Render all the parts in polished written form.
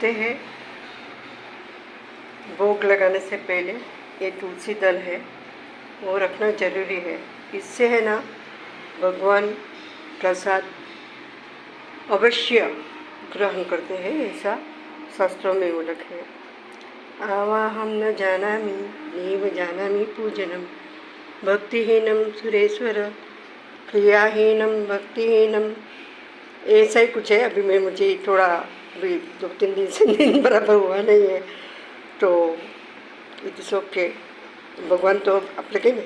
करते हैं भोग लगाने से पहले ये तुलसी दल है वो रखना जरूरी है। इससे है ना भगवान प्रसाद अवश्य ग्रहण करते हैं, ऐसा शास्त्रों में उल्लेख है। आवाहम न जानामि नैव जानामि पूजनम भक्तिहीनम सुरेश्वर क्रियाहीनम भक्तिहीनम, ऐसा ही कुछ है। अभी मैं मुझे थोड़ा अभी 2-3 दिन से नींद बराबर हुआ नहीं है, तो इट्स ओके। भगवान तो આપણે કહીએ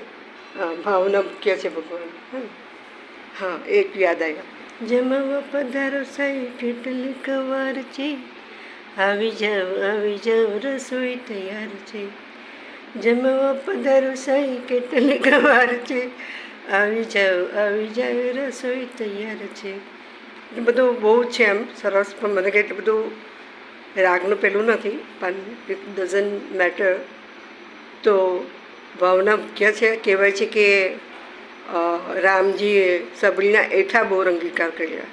ભાવના મુખ્ય છે ભગવાન। હા, એક યાદ આવ્યા, જમવા પધારો સાઈ કેટલી કવાર છે, આવી જાવ રસોઈ તૈયાર છે। જમવા પધારો સાઈ કેટલી કવાર છે, આવી જાવ રસોઈ તૈયાર છે। એ બધું બહુ છે આમ સરસ, પણ મને કંઈ એટલું બધું રાગનું પેલું નથી, પણ ઇટ ડઝન્ટ મેટર। તો ભાવના મુખ્ય છે। કહેવાય છે કે રામજીએ સબરીના એઠા બહુ અંગીકાર કર્યા,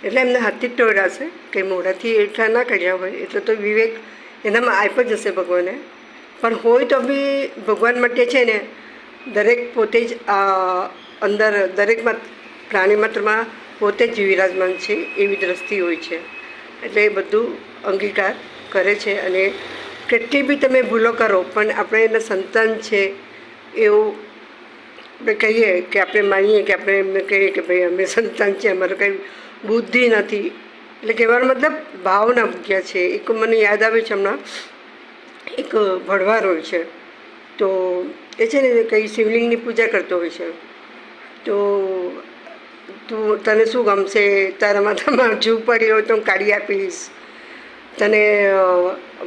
એટલે એમને હાથથી જ ટોળ્યા છે, કે મોઢાથી એઠા ના કર્યા હોય, એટલે તો વિવેક એનામાં આપ્યો જ હશે ભગવાને। પણ હોય તો બી ભગવાન માટે છે ને દરેક પોતે જ અંદર દરેકમાં પ્રાણી માત્રમાં પોતે જ વિરાજમાન છે એવી દ્રષ્ટિ હોય છે, એટલે એ બધું અંગીકાર કરે છે। અને કેટલી બી તમે ભૂલો કરો પણ આપણે એના સંતાન છે એવું આપણે કહીએ, કે આપણે માનીએ, કે આપણે એમને કહીએ કે ભાઈ અમે સંતાન છે, અમારે કંઈ બુદ્ધિ નથી, એટલે કહેવાનો મતલબ ભાવના મુખ્ય છે। એક મને યાદ આવે છે હમણાં, એક ભડવાર હોય છે, તો એ છે ને કંઈ શિવલિંગની પૂજા કરતો હોય છે, તો તું તને શું ગમશે, તારા માથામાં જૂ પડી હોય તો હું કાઢી આપીશ, તને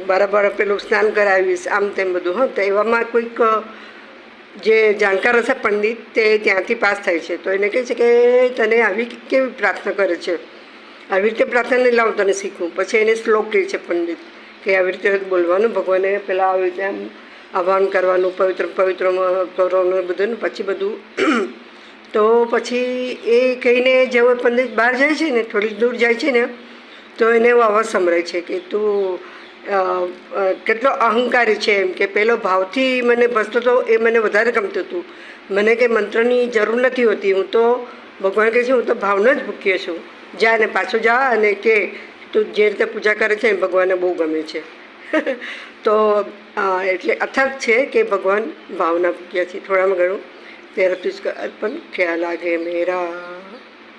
બરાબર પેલું સ્નાન કરાવીશ, આમ તેમ બધું। હા, તો એવામાં કોઈક જે જાણકાર હશે પંડિત, તે ત્યાંથી પાસ થાય છે, તો એને કહે છે કે તને આવી કેવી પ્રાર્થના કરે છે, આવી રીતે પ્રાર્થના નહીં, લાવ તને શીખવું। પછી એને શ્લોક કહે છે પંડિત કે આવી રીતે બોલવાનું, ભગવાને પહેલાં આવી રીતે આમ આહ્વાન કરવાનું, પવિત્ર કરવાનું બધું, પછી બધું તો પછી એ કહીને જેવો પંડિત બહાર જાય છે ને, થોડીક દૂર જાય છે ને, તો એને એવો અવાજ સંભળાય છે કે તું કેટલો અહંકારી છે, એમ કે પેલો ભાવથી મને ભજતો હતો એ મને વધારે ગમતું હતું, મને કંઈ મંત્રની જરૂર નથી હોતી, હું તો ભગવાન કહે છે હું તો ભાવનો જ ભૂખ્યો છું, જા ને પાછો જા અને કે તું જે રીતે પૂજા કરે છે એ ભગવાનને બહુ ગમે છે। તો એટલે અથર્થ છે કે ભગવાન ભાવના ભૂખ્યા છે। થોડામાં ઘણું તેરા તુજકો અર્પણ ખ્યાલ લાગે મેરા।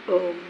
ઓમ।